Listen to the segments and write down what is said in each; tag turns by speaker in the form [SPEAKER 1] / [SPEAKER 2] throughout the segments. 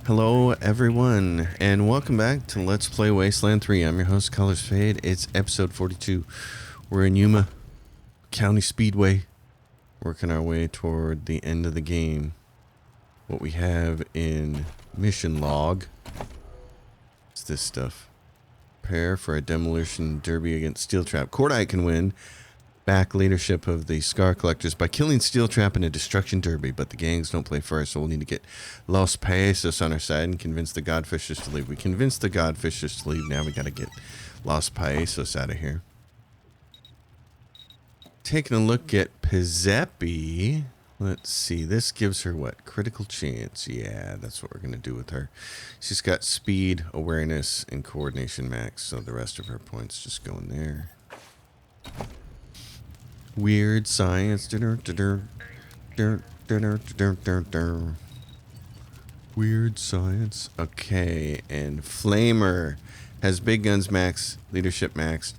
[SPEAKER 1] Hello everyone, and welcome back to Let's Play Wasteland 3. I'm your host, Colors Fade. It's episode 42. We're in Yuma County Speedway, working our way toward the end of the game. What we have in mission log is this stuff. Prepare for a demolition derby against Steel Trap. Cordite can win back leadership of the Scar Collectors by killing Steel Trap in a destruction derby, but the gangs don't play first, so we'll need to get Los Paesos on our side and convince the Godfishers to leave. We convinced the Godfishers to leave, now we gotta get Los Paesos out of here. Taking a look at Pizzepi. Let's see, this gives her what? Critical chance. Yeah, that's what we're gonna do with her. She's got speed, awareness, and coordination max, so the rest of her points just go in there. Weird science. Weird science. Okay, and Flamer has big guns max, leadership max,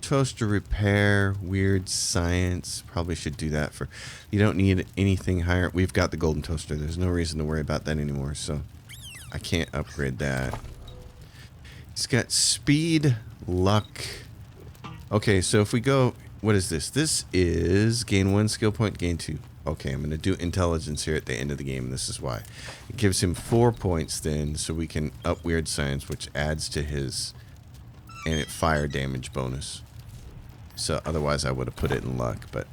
[SPEAKER 1] toaster repair, weird science. Probably should do that for. You don't need anything higher. We've got the golden toaster. There's no reason to worry about that anymore, so I can't upgrade that. He's got speed, luck. Okay, so if we go. What is this? This is gain 1 skill point, gain 2. Okay, I'm going to do intelligence here at the end of the game. This is why. It gives him 4 points then, so we can up weird science, which adds to his fire damage bonus. So otherwise I would have put it in luck, but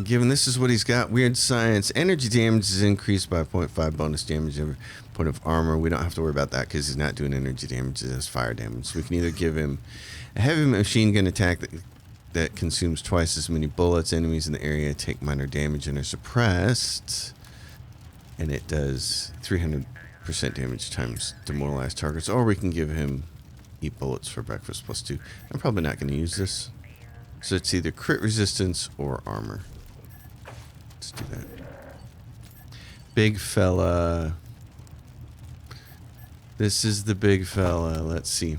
[SPEAKER 1] given this is what he's got, weird science. Energy damage is increased by 0.5 bonus damage every point of armor. We don't have to worry about that because he's not doing energy damage, it has fire damage. So we can either give him a heavy machine gun attack that consumes twice as many bullets. Enemies in the area take minor damage and are suppressed. And it does 300% damage times demoralized targets. Or we can give him eat bullets for breakfast plus 2. I'm probably not going to use this. So it's either crit resistance or armor. Let's do that. Big fella. This is the big fella. Let's see.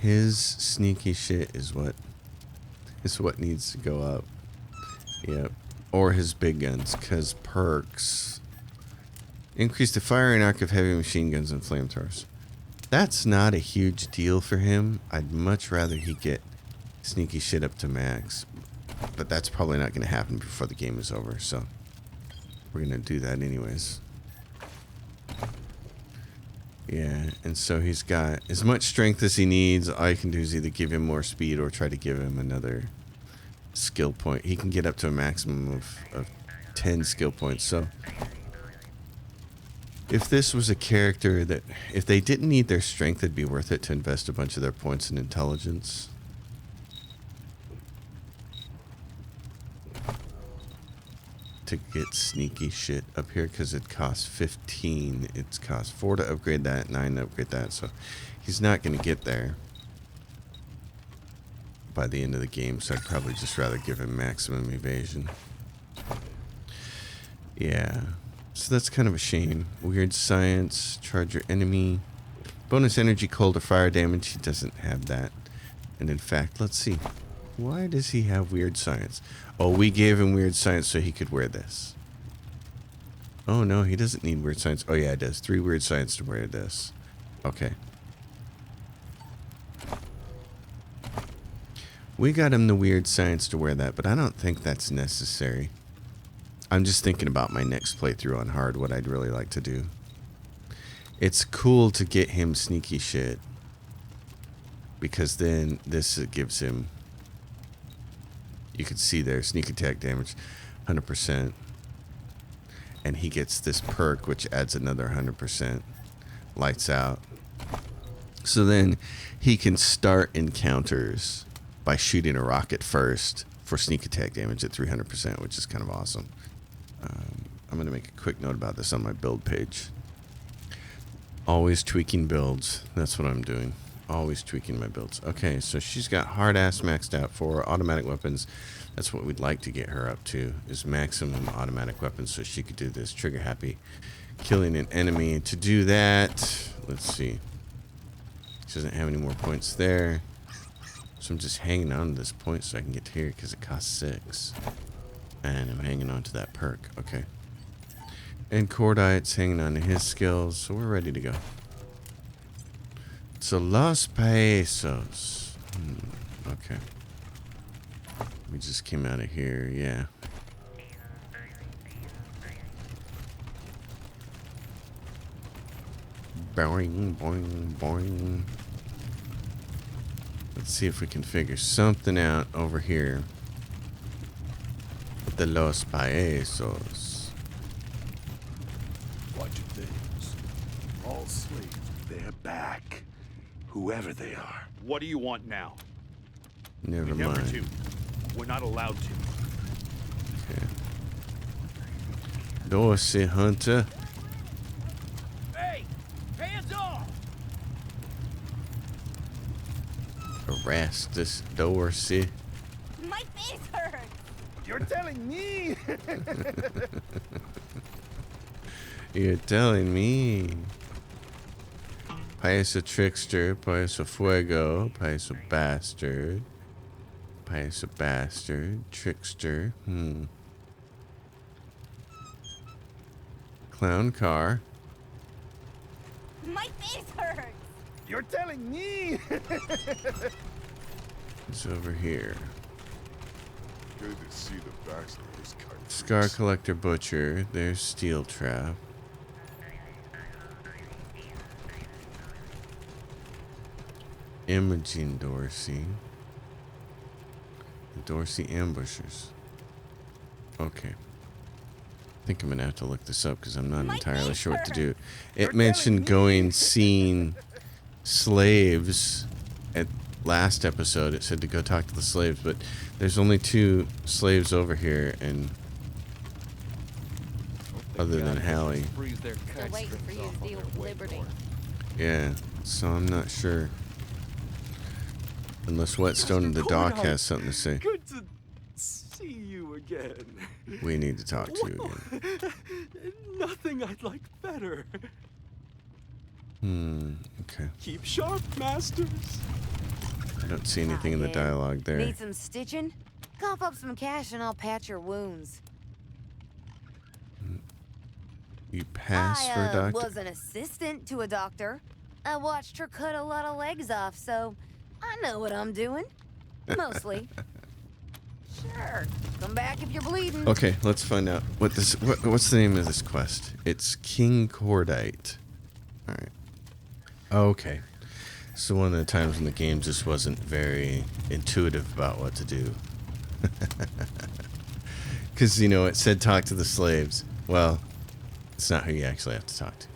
[SPEAKER 1] His sneaky shit is what needs to go up. Yep. Or his big guns, because perks increase the firing arc of heavy machine guns and flamethrowers. That's not a huge deal for him. I'd much rather he get sneaky shit up to max. But that's probably not going to happen before the game is over, so we're going to do that anyways. Yeah, and so he's got as much strength as he needs. All you can do is either give him more speed or try to give him another skill point. He can get up to a maximum of 10 skill points. So if this was a character that, if they didn't need their strength, it'd be worth it to invest a bunch of their points in intelligence. To get sneaky shit up here because it costs 15. It's cost 4 to upgrade that, 9 to upgrade that. So he's not going to get there by the end of the game. So I'd probably just rather give him maximum evasion. Yeah. So that's kind of a shame. Weird science. Charge your enemy. Bonus energy, cold or fire damage. He doesn't have that. And in fact, let's see. Why does he have weird science? Oh, we gave him weird science so he could wear this. Oh, no, he doesn't need weird science. Oh, yeah, it does. 3 weird science to wear this. Okay. We got him the weird science to wear that, but I don't think that's necessary. I'm just thinking about my next playthrough on hard, what I'd really like to do. It's cool to get him sneaky shit, because then this gives him... You can see there, sneak attack damage, 100%. And he gets this perk, which adds another 100%. Lights out. So then he can start encounters by shooting a rocket first for sneak attack damage at 300%, which is kind of awesome. I'm going to make a quick note about this on my build page. Always tweaking builds. That's what I'm doing. Always tweaking my builds. Okay, so she's got hard ass maxed out for automatic weapons. That's what we'd like to get her up to, is maximum automatic weapons, so she could do this trigger happy killing an enemy. To do that, let's see. She doesn't have any more points there, so I'm just hanging on to this point so I can get to here because it costs 6. And I'm hanging on to that perk. Okay. And Cordite's hanging on to his skills, so we're ready to go. So Los Pesos. Okay. We just came out of here, yeah. Boing, boing, boing. Let's see if we can figure something out over here. With the Los Pesos.
[SPEAKER 2] Watch your things. All slaves, they're back. Whoever they are.
[SPEAKER 3] What do you want now?
[SPEAKER 1] Never
[SPEAKER 3] Never
[SPEAKER 1] mind.
[SPEAKER 3] to. We're not allowed to.
[SPEAKER 1] Okay. Dorsey Hunter.
[SPEAKER 3] Hey! Hands off!
[SPEAKER 1] Erastus Dorsey.
[SPEAKER 4] My face hurts.
[SPEAKER 2] You're telling me?
[SPEAKER 1] You're telling me. Paisa Trickster, Paisa Fuego, Paisa Bastard. Paisa Bastard, Trickster, Clown Car.
[SPEAKER 4] My face hurts.
[SPEAKER 2] You're telling me?
[SPEAKER 1] It's over here.
[SPEAKER 5] Good to see the backs of this kind.
[SPEAKER 1] Scar Collector Butcher, there's Steel Trap. Imogene Dorsey. Dorsey Ambushers. Okay. I think I'm gonna have to look this up because I'm not entirely sure what to do. It mentioned seeing slaves at last episode. It said to go talk to the slaves, but there's only 2 slaves over here, and other than Hallie.
[SPEAKER 4] Still waiting for you to deal with Liberty.
[SPEAKER 1] Yeah, so I'm not sure. Unless Whetstone and the Doc has something to say.
[SPEAKER 2] Good to see you again.
[SPEAKER 1] We need to talk to you again.
[SPEAKER 2] Nothing I'd like better.
[SPEAKER 1] Okay.
[SPEAKER 2] Keep sharp, masters.
[SPEAKER 1] I don't see anything in the dialogue there.
[SPEAKER 4] Need some stitching? Cough up some cash and I'll patch your wounds.
[SPEAKER 1] You pass for a
[SPEAKER 4] I
[SPEAKER 1] doctor?
[SPEAKER 4] was an assistant to a doctor. I watched her cut a lot of legs off, so I know what I'm doing. Mostly. Sure. Come back if you're bleeding.
[SPEAKER 1] Okay, let's find out what's the name of this quest. It's King Cordite. All right. Okay. So one of the times when the game just wasn't very intuitive about what to do. Because, it said talk to the slaves. Well, it's not who you actually have to talk to.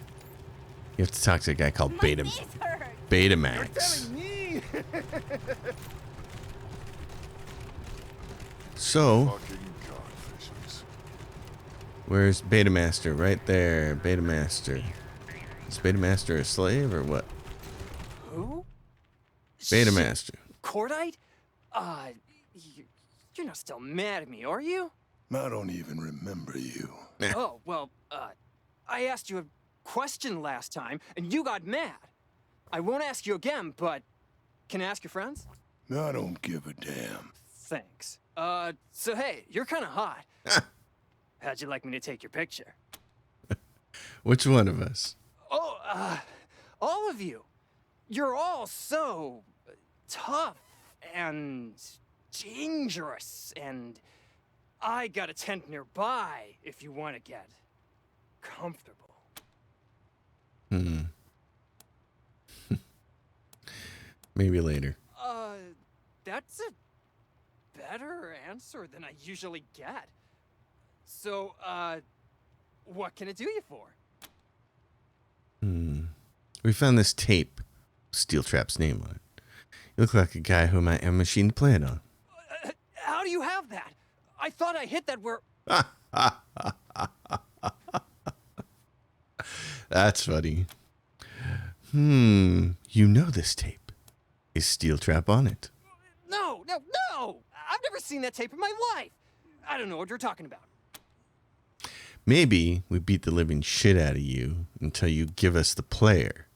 [SPEAKER 1] You have to talk to a guy called
[SPEAKER 4] My face hurts.
[SPEAKER 1] Betamax.
[SPEAKER 2] Me?
[SPEAKER 1] So,
[SPEAKER 5] Fucking godfishes.
[SPEAKER 1] where's Betamaster? Right there, Betamaster. Is Betamaster a slave or what?
[SPEAKER 6] Who?
[SPEAKER 1] Betamaster.
[SPEAKER 6] Cordite? You're not still mad at me, are you?
[SPEAKER 2] I don't even remember you.
[SPEAKER 6] Oh, well, I asked you a question last time, and you got mad. I won't ask you again, but can I ask your friends?
[SPEAKER 2] I don't give a damn.
[SPEAKER 6] Thanks. So hey, you're kind of hot. How'd you like me to take your picture?
[SPEAKER 1] Which one of us?
[SPEAKER 6] Oh, all of you. You're all so tough and dangerous, and I got a tent nearby if you want to get comfortable.
[SPEAKER 1] Maybe later.
[SPEAKER 6] That's a better answer than I usually get. So, what can it do you for?
[SPEAKER 1] We found this tape. Steel Trap's name on it. You look like a guy who might have a machine to play it on.
[SPEAKER 6] How do you have that? I thought I hit that where...
[SPEAKER 1] That's funny. You know this tape. Is Steel Trap on it?
[SPEAKER 6] No! I've never seen that tape in my life. I don't know what you're talking about.
[SPEAKER 1] Maybe we beat the living shit out of you until you give us the player.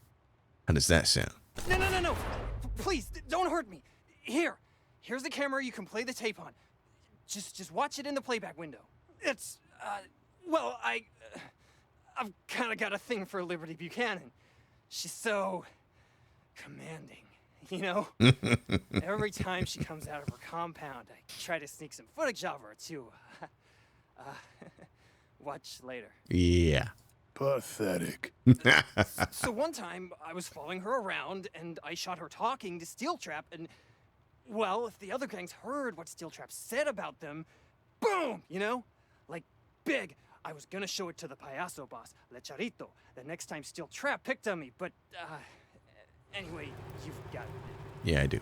[SPEAKER 1] How does that sound?
[SPEAKER 6] No. Please, don't hurt me. Here's the camera you can play the tape on. Just watch it in the playback window. It's, well, kind of got a thing for Liberty Buchanan. She's so commanding, you know? Every time she comes out of her compound, I try to sneak some footage of her, too. Watch later.
[SPEAKER 1] Yeah.
[SPEAKER 2] Pathetic.
[SPEAKER 6] So one time, I was following her around, and I shot her talking to Steel Trap, and, well, if the other gangs heard what Steel Trap said about them, boom, you know? Like, big. I was gonna show it to the payaso boss, Lecharito, the next time Steel Trap picked on me, but, anyway, you've got it.
[SPEAKER 1] Yeah, I do.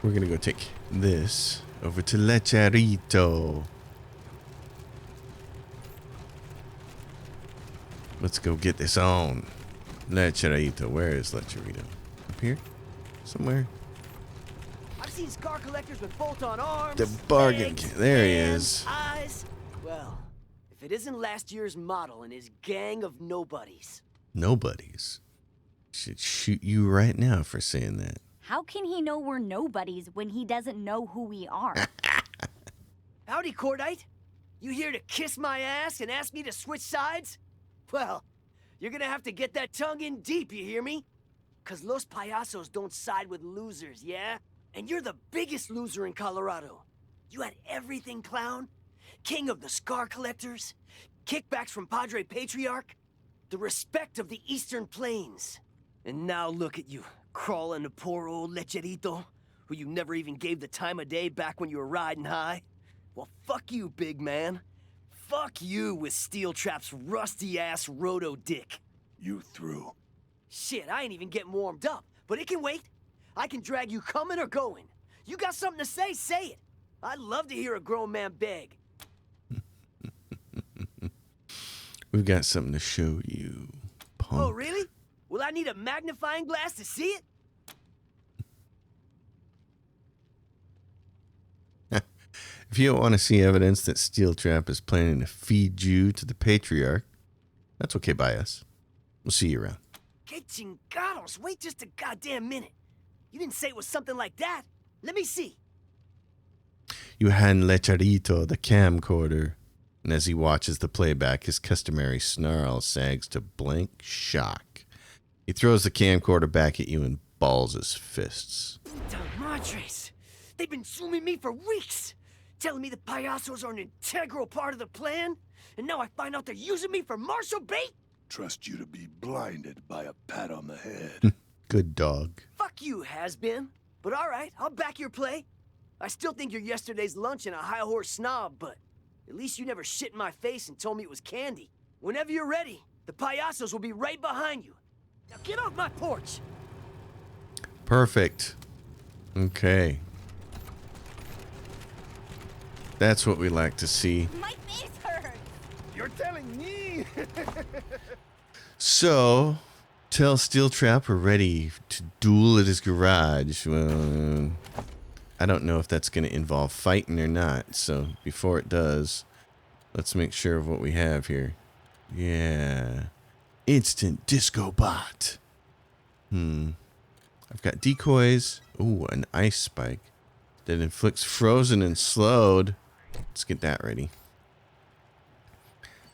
[SPEAKER 1] We're gonna go take this over to Lecharito. Let's go get this on. Lecharito. Where is Lecharito? Up here? Somewhere?
[SPEAKER 7] I've seen scar collectors with bolt-on arms.
[SPEAKER 1] The bargain.
[SPEAKER 7] legs,
[SPEAKER 1] There he
[SPEAKER 7] hands,
[SPEAKER 1] is.
[SPEAKER 7] Eyes. Well, if it isn't last year's model and his gang of nobodies.
[SPEAKER 1] Nobodies. Should shoot you right now for saying that.
[SPEAKER 8] How can he know we're nobodies when he doesn't know who we are?
[SPEAKER 7] Howdy, Cordite. You here to kiss my ass and ask me to switch sides? Well, you're gonna have to get that tongue in deep, you hear me? 'Cause Los Payasos don't side with losers, yeah? And you're the biggest loser in Colorado. You had everything, clown. King of the Scar Collectors, kickbacks from Padre Patriarch, the respect of the Eastern Plains. And now look at you, crawling to poor old Lecherito, who you never even gave the time of day back when you were riding high. Well, fuck you, big man. Fuck you with Steel Trap's rusty-ass roto-dick.
[SPEAKER 2] You through?
[SPEAKER 7] Shit, I ain't even getting warmed up, but it can wait. I can drag you coming or going. You got something to say, say it. I'd love to hear a grown man beg.
[SPEAKER 1] We've got something to show you, punk.
[SPEAKER 7] Oh, really? Will I need a magnifying glass to see it?
[SPEAKER 1] If you don't want to see evidence that Steel Trap is planning to feed you to the Patriarch, that's okay by us. We'll see you around.
[SPEAKER 7] Que chingados, wait just a goddamn minute. You didn't say it was something like that. Let me see.
[SPEAKER 1] You hand Lecharito the camcorder, and as he watches the playback, his customary snarl sags to blank shock. He throws the camcorder back at you and balls his fists.
[SPEAKER 7] Puta madres. They've been zooming me for weeks. Telling me the payasos are an integral part of the plan. And now I find out they're using me for martial bait?
[SPEAKER 2] Trust you to be blinded by a pat on the head.
[SPEAKER 1] Good dog.
[SPEAKER 7] Fuck you, has-been. But alright, I'll back your play. I still think you're yesterday's lunch and a high-horse snob, but at least you never shit in my face and told me it was candy. Whenever you're ready, the payasos will be right behind you. Now get off my porch!
[SPEAKER 1] Perfect. Okay. That's what we like to see.
[SPEAKER 8] My face hurts.
[SPEAKER 3] You're telling me?
[SPEAKER 1] So, tell Steel Trap we're ready to duel at his garage. Well, I don't know if that's going to involve fighting or not. So, before it does, let's make sure of what we have here. Yeah. Instant disco bot. I've got decoys. Ooh, an ice spike that inflicts frozen and slowed. Let's get that ready.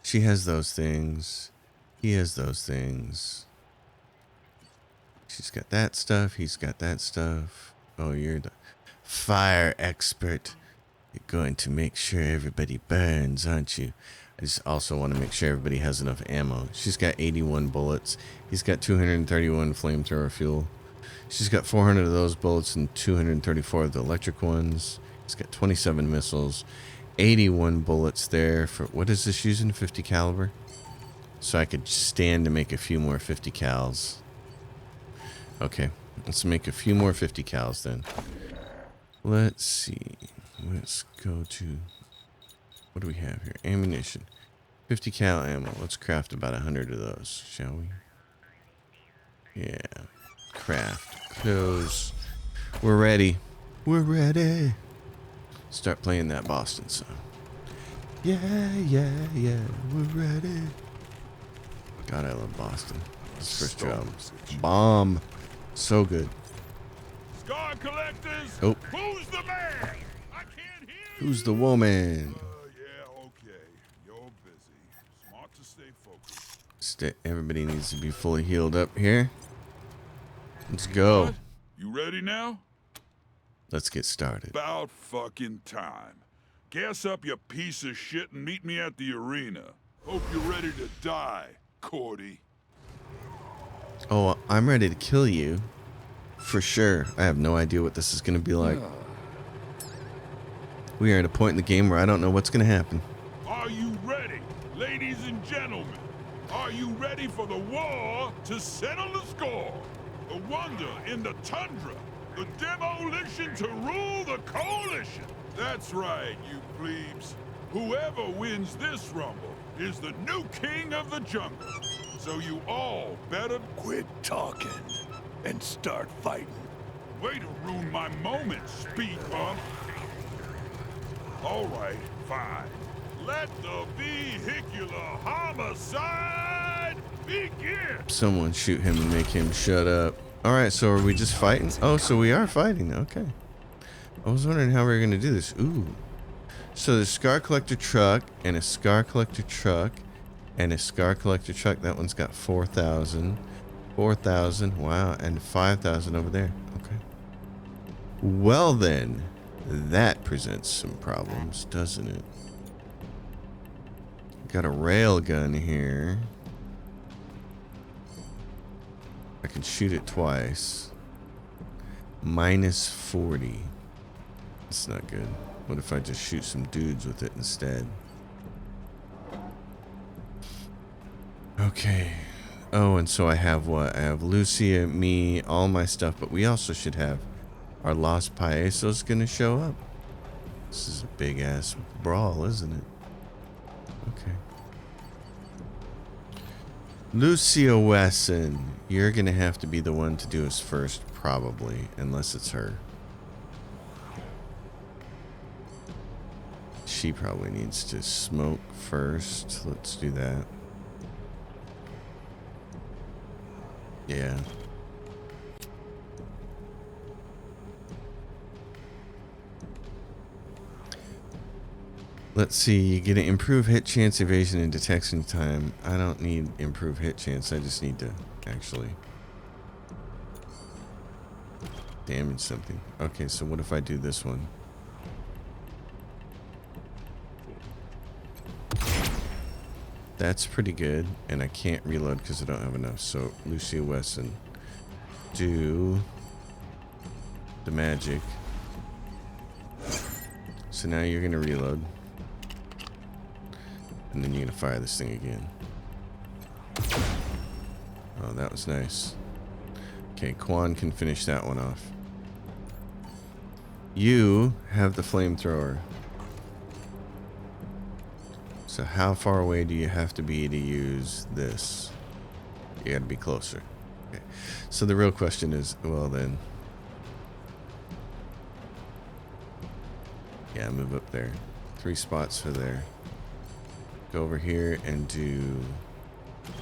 [SPEAKER 1] She has those things. He has those things. She's got that stuff. He's got that stuff. Oh, you're the fire expert. You're going to make sure everybody burns, aren't you? I just also want to make sure everybody has enough ammo. She's got 81 bullets. He's got 231 flamethrower fuel. She's got 400 of those bullets and 234 of the electric ones. He's got 27 missiles, 81 bullets there for, what is this using, 50 caliber? So I could stand to make a few more 50 cals. Okay, let's make a few more 50 cals then. Let's see. Let's go to, what do we have here? Ammunition. 50 cal ammo. Let's craft about 100 of those, shall we? Yeah. Craft. Close. We're ready. We're ready. Start playing that Boston song. Yeah, yeah, yeah. We're ready. God, I love Boston. This first job. Bomb. So good.
[SPEAKER 5] Scar collectors!
[SPEAKER 1] Oh.
[SPEAKER 5] Who's the man? I can't hear
[SPEAKER 1] Who's the woman?
[SPEAKER 5] Yeah, okay. You're busy. Smart to stay
[SPEAKER 1] Everybody needs to be fully healed up here. Let's go.
[SPEAKER 5] What? You ready now?
[SPEAKER 1] Let's get started.
[SPEAKER 5] About fucking time. Gas up, you piece of shit, and meet me at the arena. Hope you're ready to die, Cordy.
[SPEAKER 1] Oh, I'm ready to kill you. For sure. I have no idea what this is going to be like. We are at a point in the game where I don't know what's going to happen.
[SPEAKER 5] Are you ready, ladies and gentlemen? Are you ready for the war to settle the score? The wonder in the tundra. The demolition to rule the coalition. That's right, you plebes. Whoever wins this rumble is the new king of the jungle. So you all better
[SPEAKER 2] Quit talking and start fighting.
[SPEAKER 5] way to ruin my moment, speed bump. All right, fine. Let the vehicular homicide begin.
[SPEAKER 1] Someone shoot him and make him shut up. Alright, so are we just fighting? Oh, so we are fighting. Okay. I was wondering how we were going to do this. Ooh. So there's Scar Collector truck and a Scar Collector truck and a Scar Collector truck. That one's got 4,000. 4,000. Wow. And 5,000 over there. Okay. Well then, that presents some problems, doesn't it? Got a rail gun here. I can shoot it twice. Minus 40. That's not good. What if I just shoot some dudes with it instead? Okay. Oh, and so I have what? I have Lucia, me, all my stuff, but we also should have our Los Paesos gonna show up. This is a big ass brawl, isn't it? Okay. Lucia Wesson, you're gonna have to be the one to do us first, probably, unless it's her. She probably needs to smoke first. Let's do that. Yeah. Let's see, you get an improved hit chance, evasion, and detection time. I don't need improved hit chance, I just need to actually damage something. Okay, so what if I do this one? That's pretty good, and I can't reload because I don't have enough. So, Lucia Wesson, do the magic. So now you're gonna reload. And then you're gonna fire this thing again. Oh, that was nice. Okay, Quan can finish that one off. You have the flamethrower. So how far away do you have to be to use this? You gotta be closer. Okay. So the real question is, well then. Yeah, move up there. 3 spots for there. Go over here and do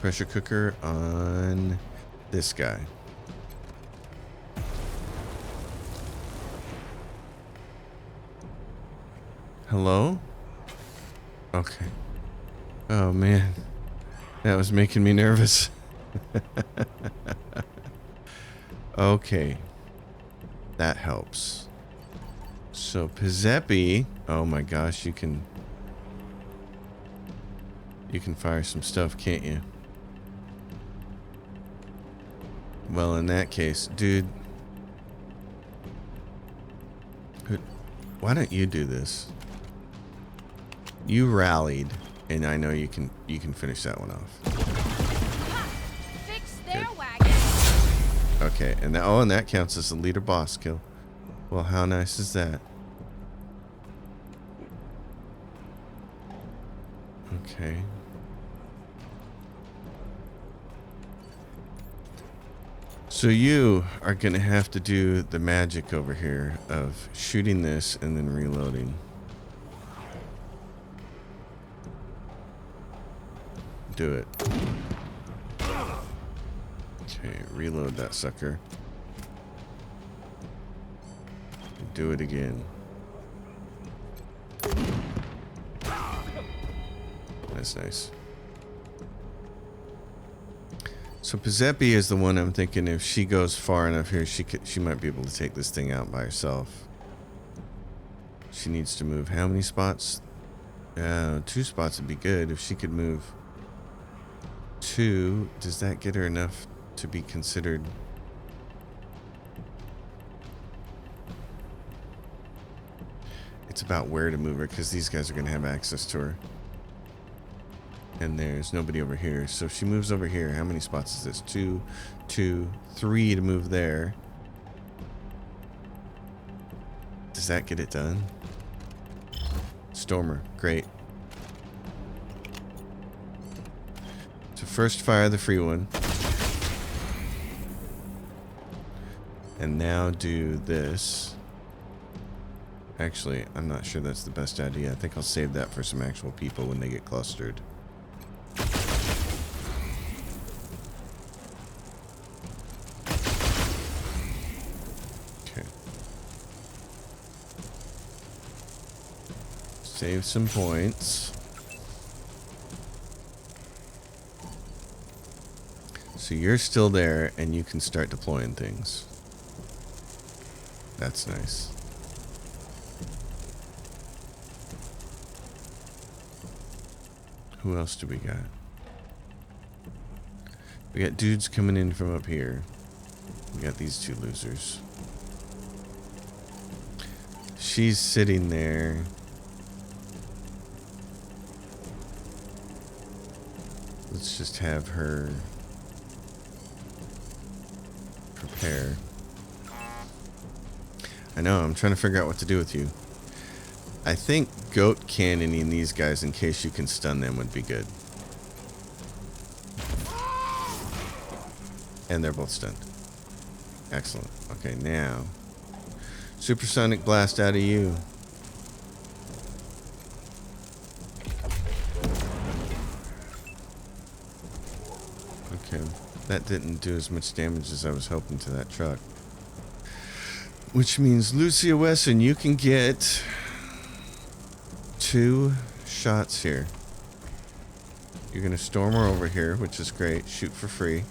[SPEAKER 1] pressure cooker on this guy. Hello? Okay. Oh man. That was making me nervous. Okay. That helps. So Pizzepi, oh my gosh, you can fire some stuff, can't you? Well, in that case, dude, why don't you do this? You rallied, and I know you can finish that one off.
[SPEAKER 8] Fix their wagon.
[SPEAKER 1] Okay, and that counts as a leader boss kill. Well, how nice is that? Okay. So you are gonna have to do the magic over here of shooting this and then reloading. Do it. Okay, reload that sucker. Do it again. That's nice. So Pizepi is the one I'm thinking if she goes far enough here, she might be able to take this thing out by herself. She needs to move how many spots? 2 spots would be good. If she could move 2, does that get her enough to be considered? It's about where to move her, because these guys are going to have access to her. And there's nobody over here. So if she moves over here, how many spots is this? 2, 2, 3 to move there. Does that get it done? Stormer, great. So first fire the free one. And now do this. Actually, I'm not sure that's the best idea. I think I'll save that for some actual people when they get clustered. Okay. Save some points. So you're still there and you can start deploying things. That's nice. Who else do we got? We got dudes coming in from up here. We got these 2 losers. She's sitting there. Let's just have her prepare. I know, I'm trying to figure out what to do with you. I think goat cannoning these guys in case you can stun them would be good. And they're both stunned. Excellent. Okay, now supersonic blast out of you. Okay, that didn't do as much damage as I was hoping to that truck. Which means Lucia Wesson, you can get 2 shots here. You're gonna storm her over here, which is great. Shoot for free.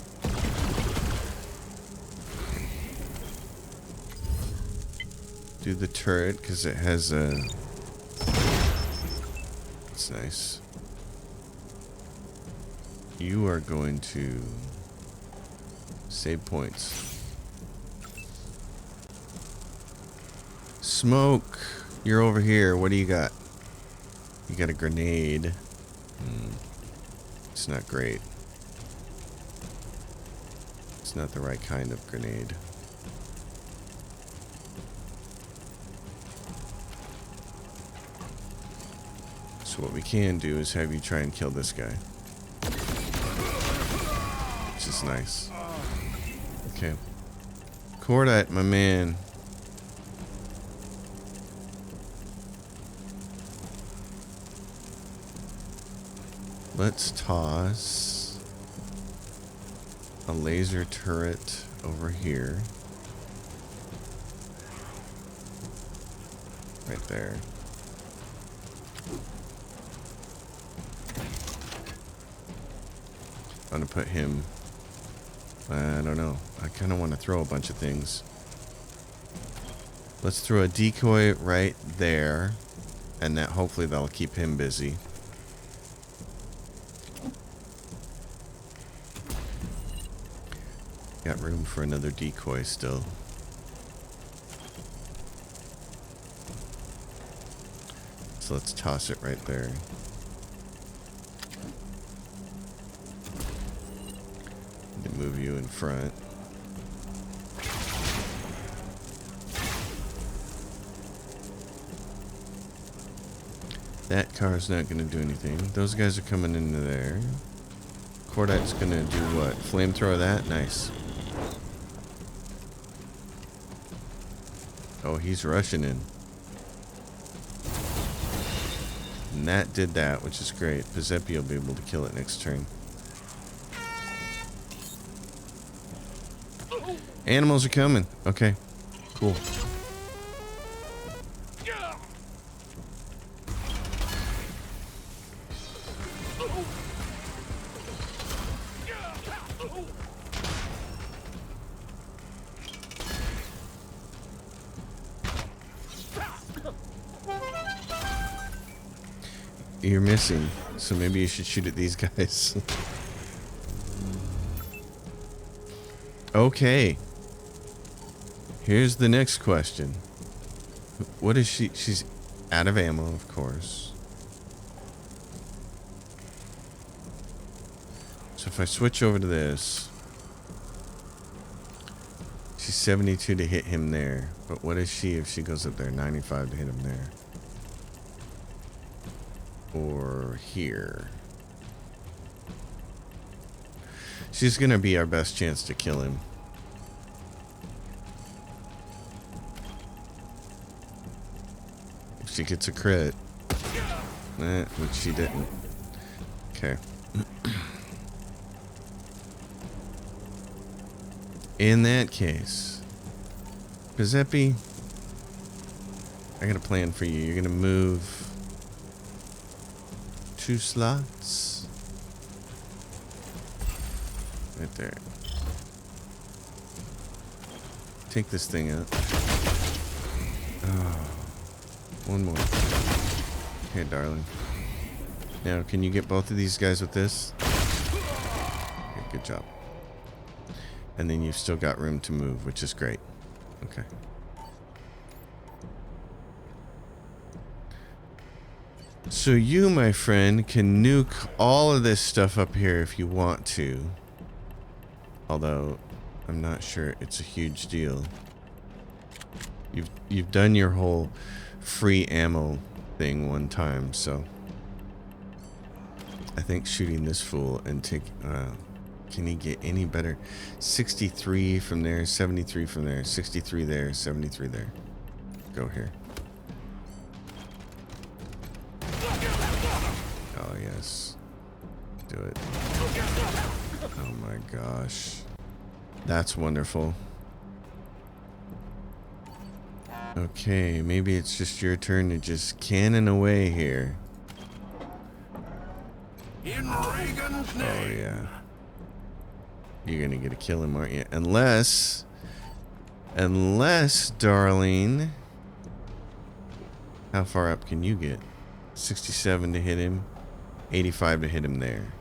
[SPEAKER 1] Do the turret because it has a. It's nice. You are going to save points. Smoke, you're over here. What do you got? You got a grenade. It's not great. It's not the right kind of grenade. So what we can do is have you try and kill this guy. Which is nice. Okay. Cordite, my man. Let's toss a laser turret over here. Right there. I'm gonna put him, I don't know. I kind of want to throw a bunch of things. Let's throw a decoy right there, and that hopefully that'll keep him busy. Got room for another decoy still. So let's toss it right there. And move you in front. That car's not going to do anything. Those guys are coming into there. Cordite's going to do what? Flamethrower that? Nice. Oh, he's rushing in. And that did that, which is great. Pizepi will be able to kill it next turn. Animals are coming. Okay, cool. you're missing. So maybe you should shoot at these guys. Okay. Here's the next question. What is she? She's out of ammo, of course. So if I switch over to this, she's 72 to hit him there. But what is she if she goes up there? 95 to hit him there. Or here. She's gonna be our best chance to kill him. If she gets a crit. Which she didn't. Okay. In that case, Giuseppe, I got a plan for you. You're gonna move 2 slots. Right there. Take this thing out. Oh, one more. Okay, darling. Now, can you get both of these guys with this? Okay, good job. And then you've still got room to move, which is great. Okay. So you, my friend, can nuke all of this stuff up here if you want to. Although, I'm not sure it's a huge deal. You've done your whole free ammo thing one time, so I think shooting this fool and take can he get any better? 63 from there, 73 from there, 63 there, 73 there. Go here. Oh yes. Do it. Oh my gosh. That's wonderful. Okay, maybe it's just your turn to just cannon away here.
[SPEAKER 2] In Reagan's name.
[SPEAKER 1] Oh yeah. You're gonna get a kill him, aren't you? Unless, darling. How far up can you get? 67 to hit him. 85 to hit him there.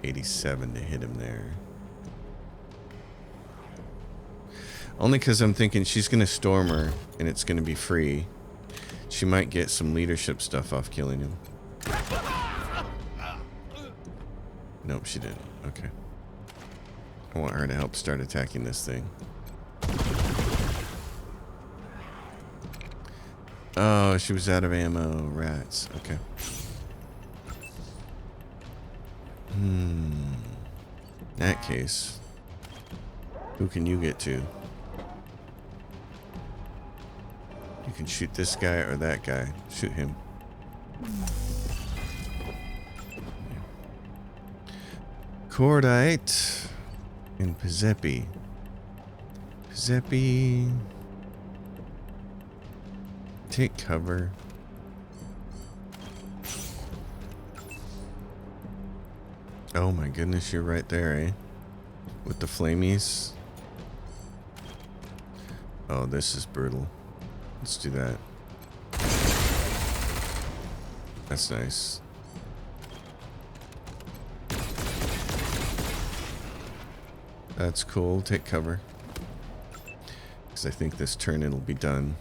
[SPEAKER 1] $87 to hit him there. Only because I'm thinking she's going to storm her and it's going to be free. She might get some leadership stuff off killing him. Nope, she didn't. Okay. I want her to help start attacking this thing. Oh, she was out of ammo. Rats. Okay. In that case, who can you get to? You can shoot this guy or that guy. Shoot him. Cordite and Giuseppe. Giuseppe, take cover. Oh my goodness, you're right there, eh? With the flamies. Oh, this is brutal. Let's do that. That's nice. That's cool. Take cover. Because I think this turn it'll be done.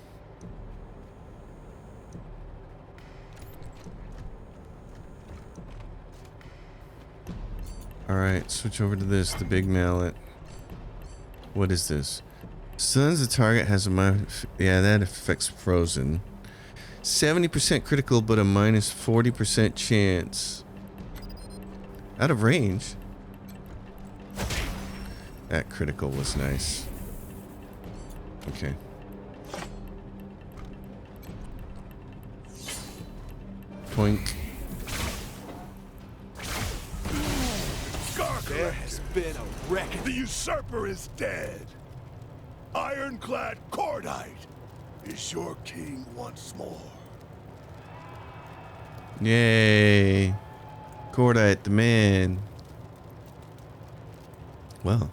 [SPEAKER 1] Alright, switch over to this, the big mallet. What is this? Stuns the target has a yeah, that affects frozen. 70% critical, but a minus 40% chance. Out of range. That critical was nice. Okay. Poink.
[SPEAKER 2] There has been a wreck. The usurper is dead. Ironclad Cordite is your king once more.
[SPEAKER 1] Yay. Cordite the man. Well.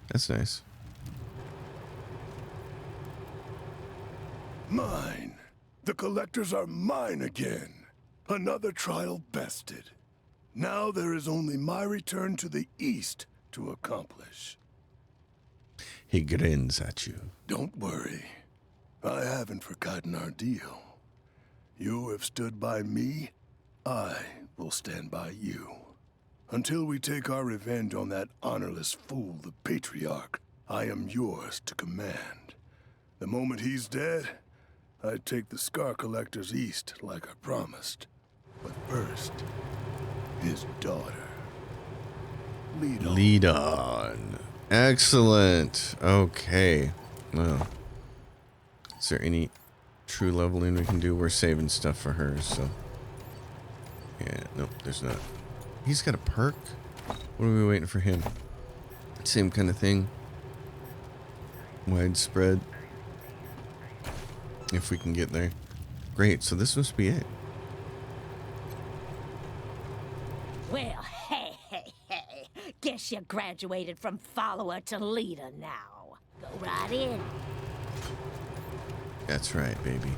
[SPEAKER 1] That's nice.
[SPEAKER 2] Mine. The collectors are mine again. Another trial bested. Now there is only my return to the east to accomplish.
[SPEAKER 1] He grins at you.
[SPEAKER 2] Don't worry. I haven't forgotten our deal. You have stood by me, I will stand by you. Until we take our revenge on that honorless fool, the Patriarch, I am yours to command. The moment he's dead, I take the Scar Collectors east like I promised. But first, his daughter. Lead on.
[SPEAKER 1] Lead on. Excellent. Okay. Well, is there any true leveling we can do? We're saving stuff for her, so. Yeah, nope, there's not. He's got a perk? What are we waiting for him? Same kind of thing. Widespread. If we can get there. Great, so this must be it.
[SPEAKER 9] Well, hey. Guess you graduated from follower to leader now. Go right in.
[SPEAKER 1] That's right, baby.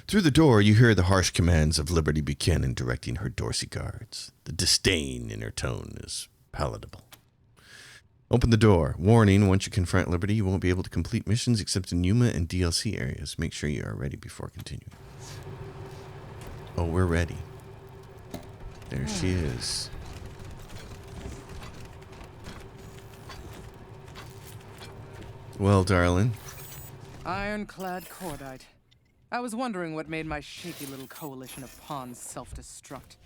[SPEAKER 1] Through the door, you hear the harsh commands of Liberty Buchanan directing her Dorsey guards. The disdain in her tone is palatable. Open the door. Warning, once you confront Liberty, you won't be able to complete missions except in Yuma and DLC areas. Make sure you are ready before continuing. Oh, we're ready. There she is. Well, darling.
[SPEAKER 10] Ironclad Cordite. I was wondering what made my shaky little coalition of pawns self-destruct.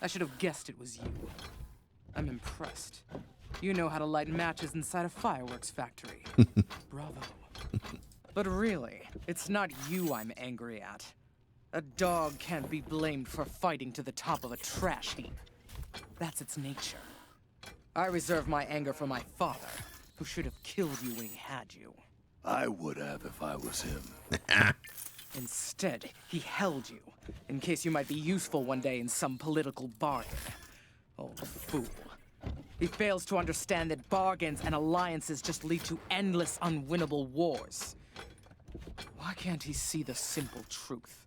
[SPEAKER 10] I should have guessed it was you. I'm impressed. You know how to light matches inside a fireworks factory. Bravo. But really, it's not you I'm angry at. A dog can't be blamed for fighting to the top of a trash heap. That's its nature. I reserve my anger for my father, who should have killed you when he had you.
[SPEAKER 2] I would have if I was him.
[SPEAKER 10] Instead, he held you, in case you might be useful one day in some political bargain. Old fool. He fails to understand that bargains and alliances just lead to endless, unwinnable wars. Why can't he see the simple truth?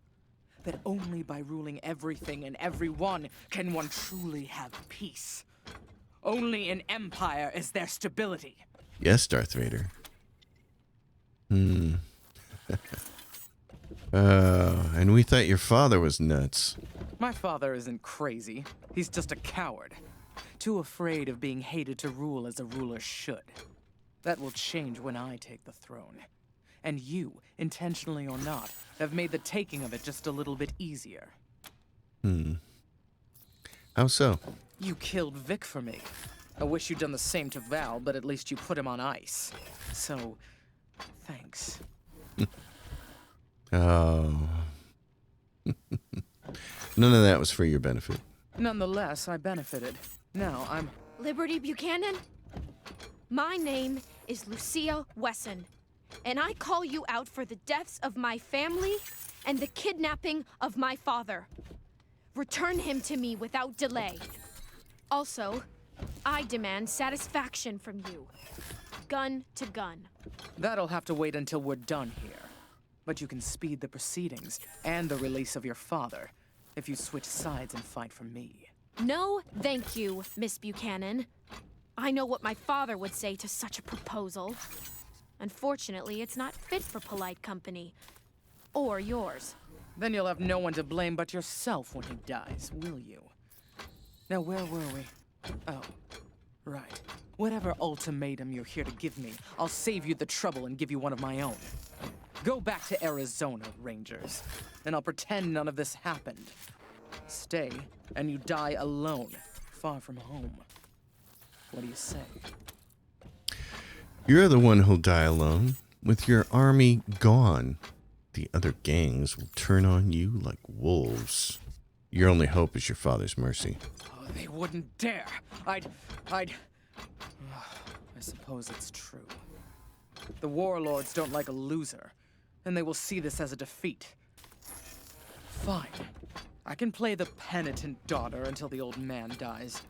[SPEAKER 10] That only by ruling everything and everyone can one truly have peace. Only in empire is there stability.
[SPEAKER 1] Yes, Darth Vader. And we thought your father was nuts.
[SPEAKER 10] My father isn't crazy. He's just a coward. Too afraid of being hated to rule as a ruler should. That will change when I take the throne. And you, intentionally or not, have made the taking of it just a little bit easier.
[SPEAKER 1] How so?
[SPEAKER 10] You killed Vic for me. I wish you'd done the same to Val, but at least you put him on ice. So, thanks.
[SPEAKER 1] Oh. None of that was for your benefit.
[SPEAKER 10] Nonetheless, I benefited. Now I'm...
[SPEAKER 11] Liberty Buchanan? My name is Lucia Wesson, and I call you out for the deaths of my family and the kidnapping of my father. Return him to me without delay. Also, I demand satisfaction from you. Gun to gun.
[SPEAKER 10] That'll have to wait until we're done here. But you can speed the proceedings and the release of your father if you switch sides and fight for me.
[SPEAKER 11] No, thank you, Miss Buchanan. I know what my father would say to such a proposal. Unfortunately, it's not fit for polite company. Or yours.
[SPEAKER 10] Then you'll have no one to blame but yourself when he dies, will you? Now, where were we? Oh, right. Whatever ultimatum you're here to give me, I'll save you the trouble and give you one of my own. Go back to Arizona, Rangers, and I'll pretend none of this happened. Stay, and you die alone, far from home. What do you say?
[SPEAKER 1] You're the one who'll die alone. With your army gone, the other gangs will turn on you like wolves. Your only hope is your father's mercy.
[SPEAKER 10] Oh, they wouldn't dare. I'd... I suppose it's true. The warlords don't like a loser, and they will see this as a defeat. Fine. I can play the penitent daughter until the old man dies.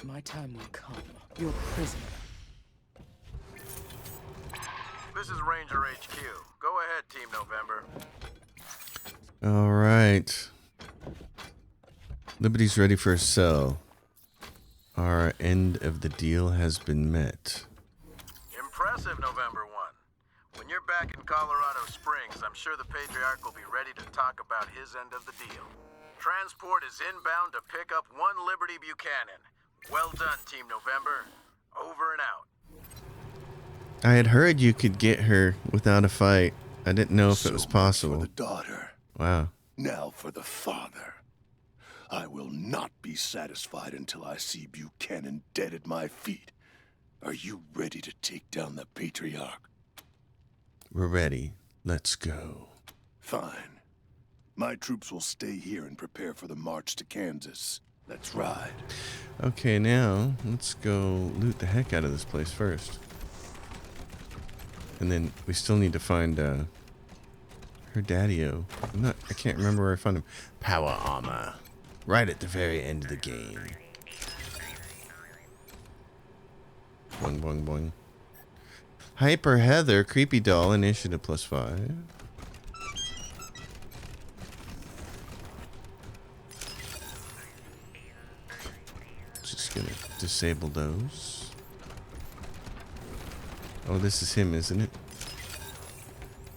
[SPEAKER 10] My time will come. You're a prisoner.
[SPEAKER 12] this is Ranger HQ. Go ahead, Team November.
[SPEAKER 1] All right. Liberty's ready for a cell. Our end of the deal has been met.
[SPEAKER 12] Impressive, November 1. When you're back in Colorado Springs, I'm sure the Patriarch will be ready to talk about his end of the deal. Transport is inbound to pick up 1 Liberty Buchannan. Well done, Team November. Over and out.
[SPEAKER 1] I had heard you could get her without a fight. I didn't know if it was
[SPEAKER 2] So much
[SPEAKER 1] possible.
[SPEAKER 2] for the daughter.
[SPEAKER 1] Wow.
[SPEAKER 2] Now for the father. I will not be satisfied until I see Buchanan dead at my feet. Are you ready to take down the Patriarch?
[SPEAKER 1] We're ready. Let's go.
[SPEAKER 2] Fine. My troops will stay here and prepare for the march to Kansas. Let's ride.
[SPEAKER 1] Okay, now let's go loot the heck out of this place first. And then we still need to find her daddy-o. I can't remember where I found him. Power armor. Right at the very end of the game. Boing, boing, boing. Hyper Heather, creepy doll, initiative +5. Just gonna disable those. Oh, this is him, isn't it?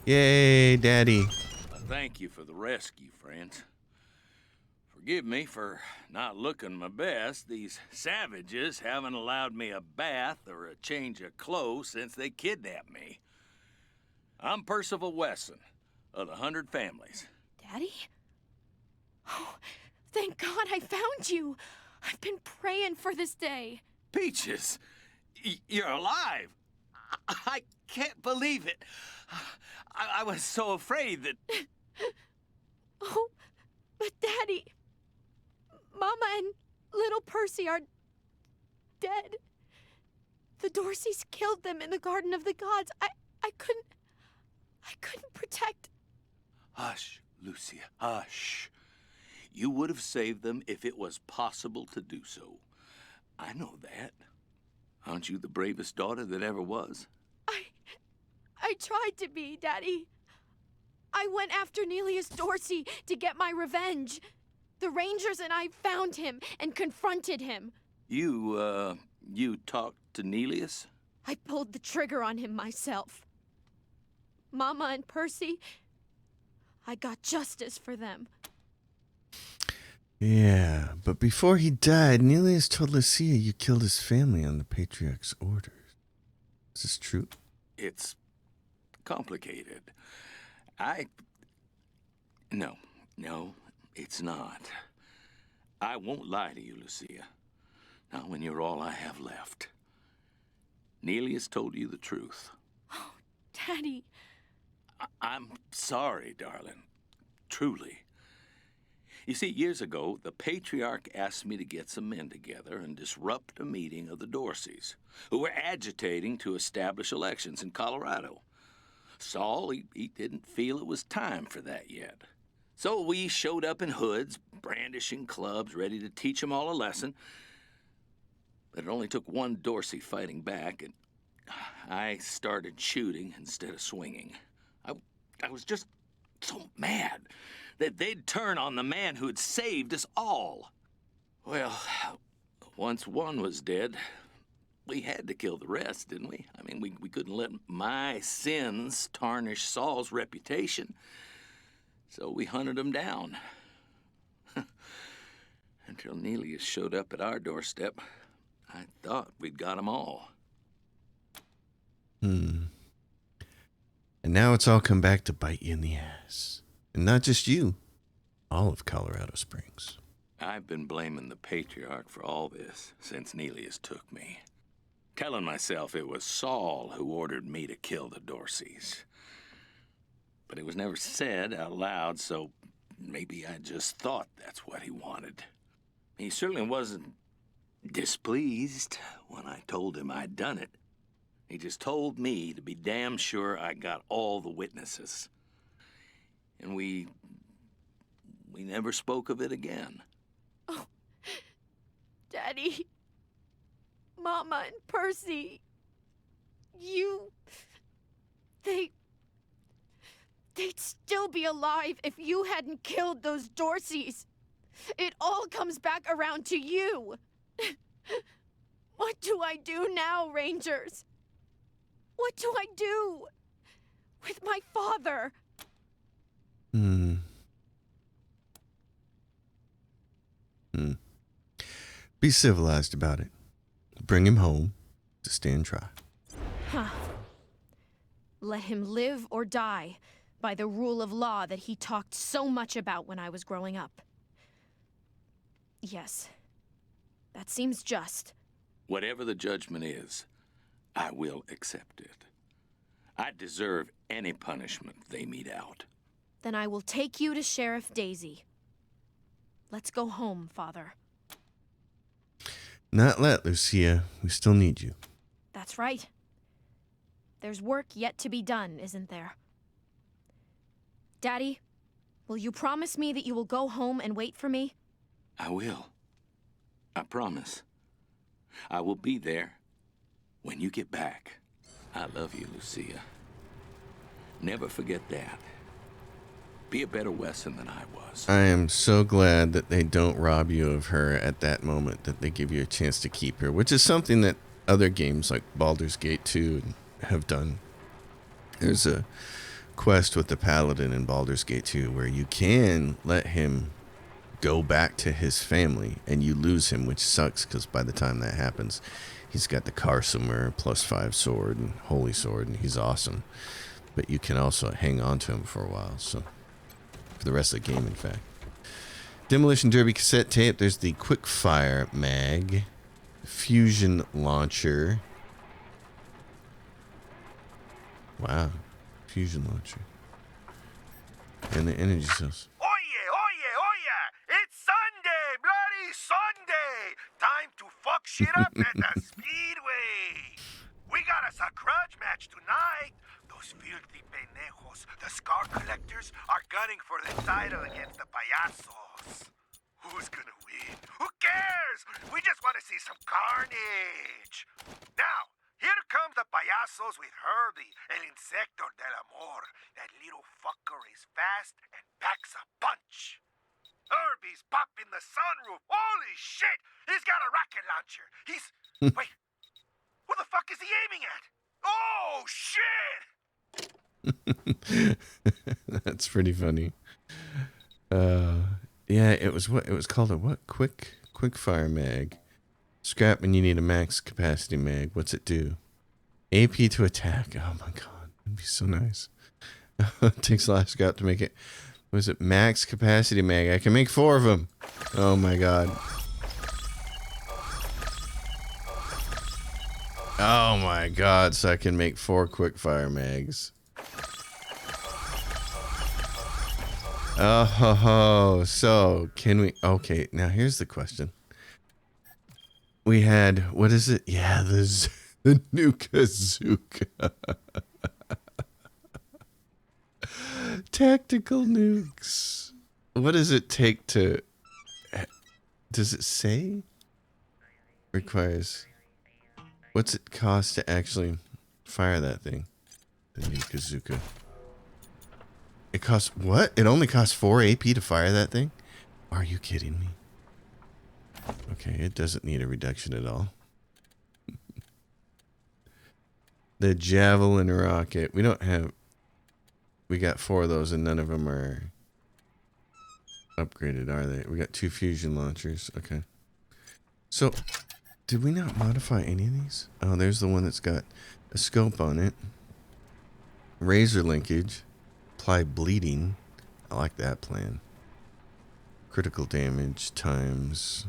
[SPEAKER 1] Yay, Daddy.
[SPEAKER 13] Thank you for the rescue, friends. Forgive me for not looking my best. These savages haven't allowed me a bath or a change of clothes since they kidnapped me. I'm Percival Wesson of the 100 Families.
[SPEAKER 11] Daddy? Oh, thank God I found you. I've been praying for this day.
[SPEAKER 13] Peaches, you're alive. I can't believe it. I was so afraid that...
[SPEAKER 11] Oh, but Daddy... Mama and little Percy are dead. The Dorseys killed them in the Garden of the Gods. I couldn't protect...
[SPEAKER 13] Hush, Lucia, hush. You would have saved them if it was possible to do so. I know that. Aren't you the bravest daughter that ever was?
[SPEAKER 11] I tried to be, Daddy. I went after Nelius Dorsey to get my revenge. The Rangers and I found him and confronted him.
[SPEAKER 13] You talked to Nelius?
[SPEAKER 11] I pulled the trigger on him myself. Mama and Percy, I got justice for them.
[SPEAKER 1] Yeah, but before he died, Nelius told Lucia you killed his family on the Patriarch's orders. Is this true?
[SPEAKER 13] It's complicated. No, it's not. I won't lie to you, Lucia. Not when you're all I have left. Nelius told you the truth.
[SPEAKER 11] Oh, Daddy.
[SPEAKER 13] I'm sorry, darling. Truly. You see, years ago, the Patriarch asked me to get some men together and disrupt a meeting of the Dorseys, who were agitating to establish elections in Colorado. Saul, he didn't feel it was time for that yet. So we showed up in hoods, brandishing clubs, ready to teach them all a lesson. But it only took one Dorsey fighting back, and I started shooting instead of swinging. I was just so mad that they'd turn on the man who had saved us all. Well, once one was dead, we had to kill the rest, didn't we? I mean, we couldn't let my sins tarnish Saul's reputation. So we hunted him down. Until Nelius showed up at our doorstep, I thought we'd got them all.
[SPEAKER 1] And now it's all come back to bite you in the ass. And not just you, all of Colorado Springs.
[SPEAKER 13] I've been blaming the Patriarch for all this since Nelius took me. Telling myself it was Saul who ordered me to kill the Dorseys. But it was never said out loud, so maybe I just thought that's what he wanted. He certainly wasn't displeased when I told him I'd done it. He just told me to be damn sure I got all the witnesses. And we never spoke of it again.
[SPEAKER 11] Oh, Daddy, Mama and Percy, I'd still be alive if you hadn't killed those Dorseys. It all comes back around to you. What do I do now, Rangers? What do I do with my father?
[SPEAKER 1] Be civilized about it. Bring him home to stand trial.
[SPEAKER 11] Huh. Let him live or die by the rule of law that he talked so much about when I was growing up. Yes, that seems just.
[SPEAKER 13] Whatever the judgment is, I will accept it. I deserve any punishment they mete out.
[SPEAKER 11] Then I will take you to Sheriff Daisy. Let's go home, Father.
[SPEAKER 1] Not let, Lucia. We still need you.
[SPEAKER 11] That's right. There's work yet to be done, isn't there? Daddy, will you promise me that you will go home and wait for me?
[SPEAKER 13] I will. I promise. I will be there when you get back. I love you, Lucia. Never forget that. Be a better Wesson than I was.
[SPEAKER 1] I am so glad that they don't rob you of her at that moment, that they give you a chance to keep her, which is something that other games like Baldur's Gate 2 have done. There's a quest with the Paladin in Baldur's Gate 2 where you can let him go back to his family and you lose him, which sucks because by the time that happens, he's got the Karsumer +5 sword and Holy Sword, and he's awesome. But you can also hang on to him for a while, so for the rest of the game, in fact. Demolition Derby cassette tape. There's the Quickfire mag, fusion launcher. Wow, fusion launcher, and the energy cells.
[SPEAKER 3] It's Sunday, bloody Sunday! Time to fuck shit up at the Speedway! We got us a grudge match tonight! Those filthy pendejos, the Scar Collectors, are gunning for the title against the Payasos. Who's gonna win? Who cares? We just want to see some carnage! Now, here comes the Payasos with Herbie, el Insector del Amor. That little fucker is fast and packs a punch. Herbie's popping the sunroof. Holy shit! He's got a rocket launcher. He's... Wait. What the fuck is he aiming at? Oh, shit!
[SPEAKER 1] That's pretty funny. Yeah, it was what? It was called a what? Quickfire mag. Scrap when you need a max capacity mag. What's it do? AP to attack. Oh my god. That'd be so nice. It takes a lot of scrap to make it. Was it max capacity mag? I can make 4 of them. Oh my god. Oh my god, so I can make 4 quickfire mags. Oh, so can we... Okay, now here's the question. We had... What is it? Yeah, the Nuka-Zuka. Tactical nukes. What does it take to... Does it say? Requires... What's it cost to actually fire that thing? The Nuka-Zuka. It costs... What? It only costs 4 AP to fire that thing? Are you kidding me? Okay, it doesn't need a reduction at all. The Javelin rocket. We don't have... We got 4 of those and none of them are upgraded, are they? We got 2 fusion launchers. Okay. So, did we not modify any of these? Oh, there's the one that's got a scope on it. Razor linkage. Apply bleeding. I like that plan. Critical damage times...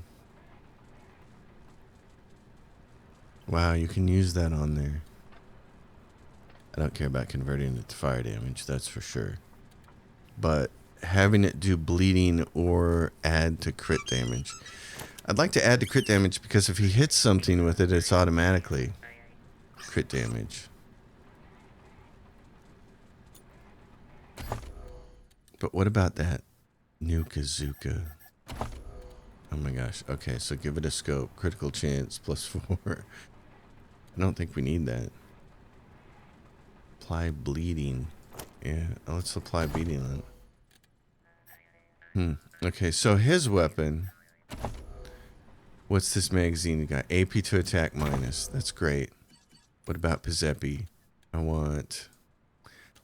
[SPEAKER 1] Wow, you can use that on there. I don't care about converting it to fire damage, that's for sure. But having it do bleeding or add to crit damage. I'd like to add to crit damage because if he hits something with it, it's automatically crit damage. But what about that Nuka-Zuka? Oh my gosh. Okay, so give it a scope. Critical chance +4. I don't think we need that. Apply bleeding. Yeah, let's apply beating on. Okay, so his weapon. What's this magazine you got? AP to attack minus. That's great. What about Pizepi? I want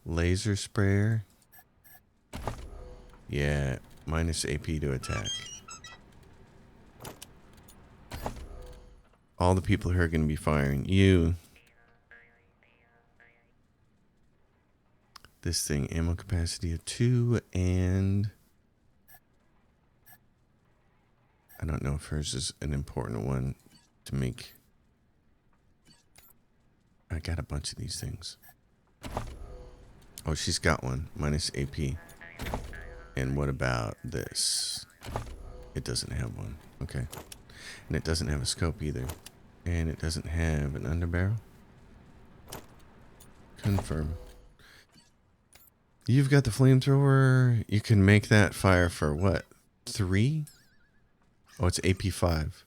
[SPEAKER 1] laser sprayer. Yeah, minus AP to attack. All the people who are going to be firing. You. This thing, ammo capacity of 2, and I don't know if hers is an important one to make. I got a bunch of these things. Oh, she's got one. Minus AP. And what about this? It doesn't have one. Okay. And it doesn't have a scope either. And it doesn't have an underbarrel. Confirm. You've got the flamethrower. You can make that fire for what? 3? Oh, it's AP 5.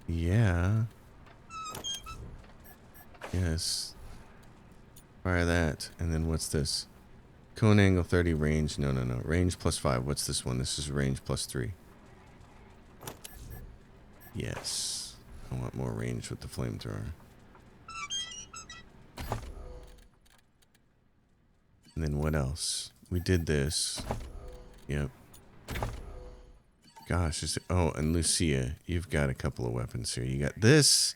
[SPEAKER 1] Yeah. Yes. Fire that. And then what's this? Cone angle 30, range. No. Range plus 5. What's this one? This is range plus 3. Yes. I want more range with the flamethrower. And then what else? We did this. Yep. Gosh. Oh, and Lucia, you've got a couple of weapons here. You got this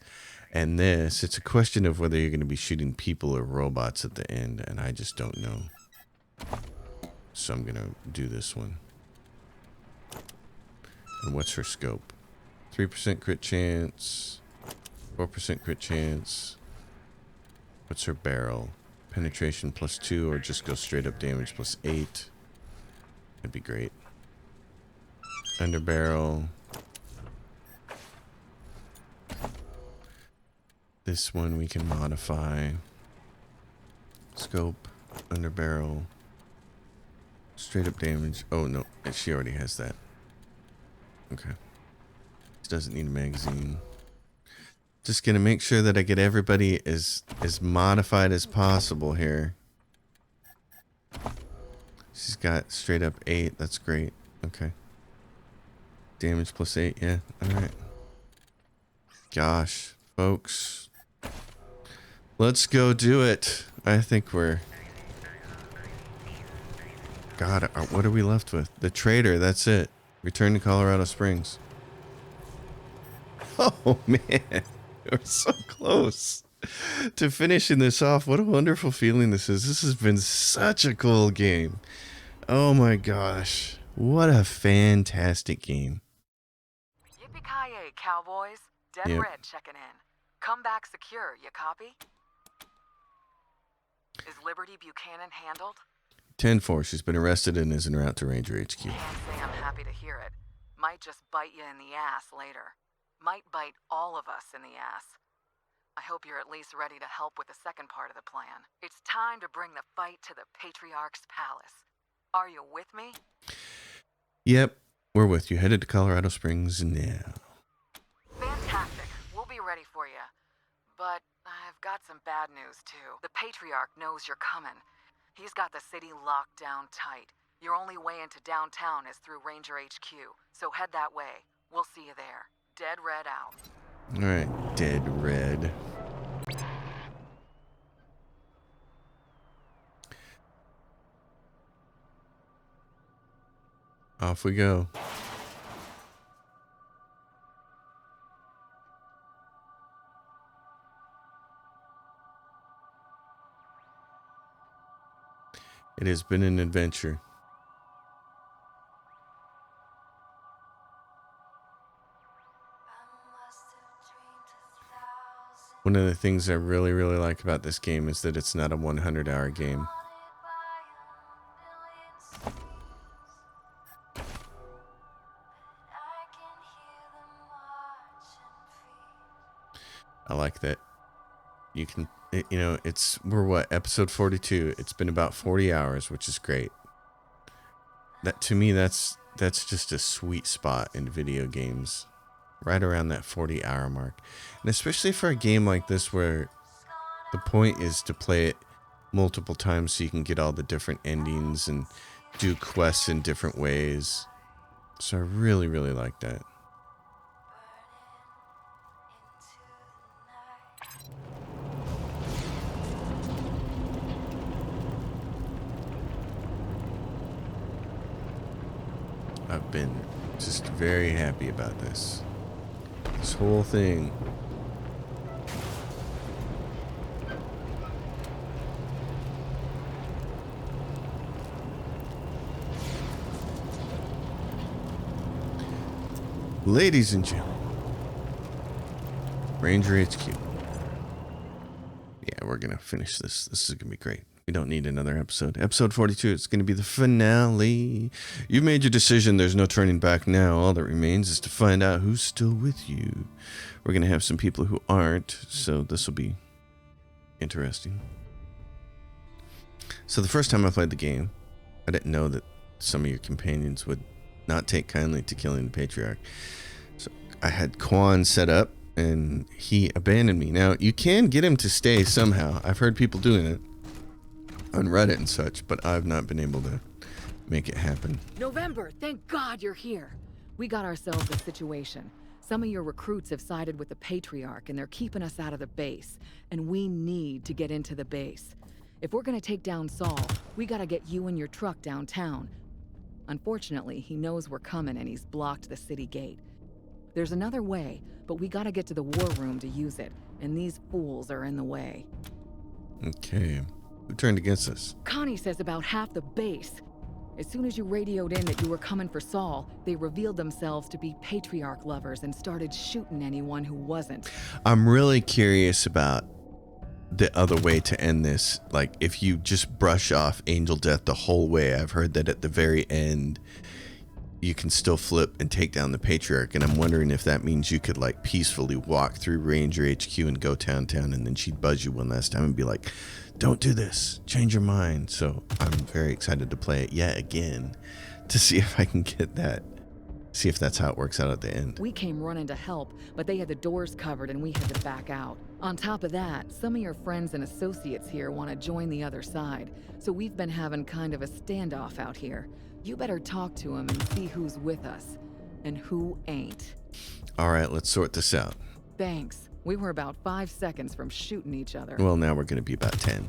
[SPEAKER 1] and this. It's a question of whether you're going to be shooting people or robots at the end, and I just don't know. So I'm going to do this one. And what's her scope? 3% crit chance. 4% crit chance. What's her barrel? Penetration plus 2, or just go straight up damage plus 8. That'd be great. Underbarrel. This one we can modify. Scope. Underbarrel. Straight up damage. Oh no, she already has that. Okay. She doesn't need a magazine. Just gonna make sure that I get everybody as modified as possible here. She's got straight up 8. That's great. Okay. Damage plus 8. Yeah. All right. Gosh, folks, let's go do it. I think we're. God, what are we left with? The trader. That's it. Return to Colorado Springs. Oh man. We're so close to finishing this off. What a wonderful feeling this is. This has been such a cool game. Oh my gosh. What a fantastic game.
[SPEAKER 14] Yippee-ki-yay, cowboys. Dead
[SPEAKER 1] Yep.
[SPEAKER 14] Red checking in. Come back secure, you copy? Is Liberty Buchannan handled?
[SPEAKER 1] 10-4. She's been arrested and is en route to Ranger HQ.
[SPEAKER 14] Can't say I'm happy to hear it. Might just bite you in the ass later. Might bite all of us in the ass. I hope you're at least ready to help with the second part of the plan. It's time to bring the fight to the Patriarch's palace. Are you with me?
[SPEAKER 1] Yep, we're with you. Headed to Colorado Springs now.
[SPEAKER 14] Fantastic. We'll be ready for you. But I've got some bad news, too. The Patriarch knows you're coming. He's got the city locked down tight. Your only way into downtown is through Ranger HQ, so head that way. We'll see you there. Dead Red out.
[SPEAKER 1] All right, Dead Red. Off we go. It has been an adventure. One of the things I really, really like about this game is that it's not a 100-hour game. I like that you can, we're what, episode 42. It's been about 40 hours, which is great. That, to me, that's just a sweet spot in video games. Right around that 40-hour mark. And especially for a game like this where the point is to play it multiple times so you can get all the different endings and do quests in different ways. So I really, really like that. I've been just very happy about this. This whole thing. Ladies and gentlemen, Ranger HQ. Yeah, we're going to finish this. This is going to be great. We don't need another episode. Episode 42, it's going to be the finale. You've made your decision. There's no turning back now. All that remains is to find out who's still with you. We're going to have some people who aren't, so this will be interesting. So the first time I played the game, I didn't know that some of your companions would not take kindly to killing the Patriarch. So I had Quan set up, and he abandoned me. Now, you can get him to stay somehow. I've heard people doing it on Reddit and such, but I've not been able to make it happen.
[SPEAKER 14] November, thank God you're here. We got ourselves a situation. Some of your recruits have sided with the Patriarch, and they're keeping us out of the base. And we need to get into the base. If we're gonna take down Saul, we gotta get you and your truck downtown. Unfortunately, he knows we're coming and he's blocked the city gate. There's another way, but we gotta get to the war room to use it, and these fools are in the way.
[SPEAKER 1] Okay. Who turned against us?
[SPEAKER 14] Connie says about half the base. As soon as you radioed in that you were coming for Saul, they revealed themselves to be Patriarch lovers and started shooting anyone who wasn't.
[SPEAKER 1] I'm really curious about the other way to end this. Like, if you just brush off Angel Death the whole way, I've heard that at the very end, you can still flip and take down the Patriarch, and I'm wondering if that means you could, like, peacefully walk through Ranger HQ and go downtown, and then she'd buzz you one last time and be like, don't do this, change your mind. So I'm very excited to play it yet again to see if I can get that, see if that's how it works out at the end.
[SPEAKER 14] We came running to help, but they had the doors covered and we had to back out. On top of that, some of your friends and associates here want to join the other side, so we've been having kind of a standoff out here. You better talk to them and see who's with us and who ain't.
[SPEAKER 1] All right, let's sort this out.
[SPEAKER 14] Thanks. We were about 5 seconds from shooting each other.
[SPEAKER 1] Well, now we're going to be about 10.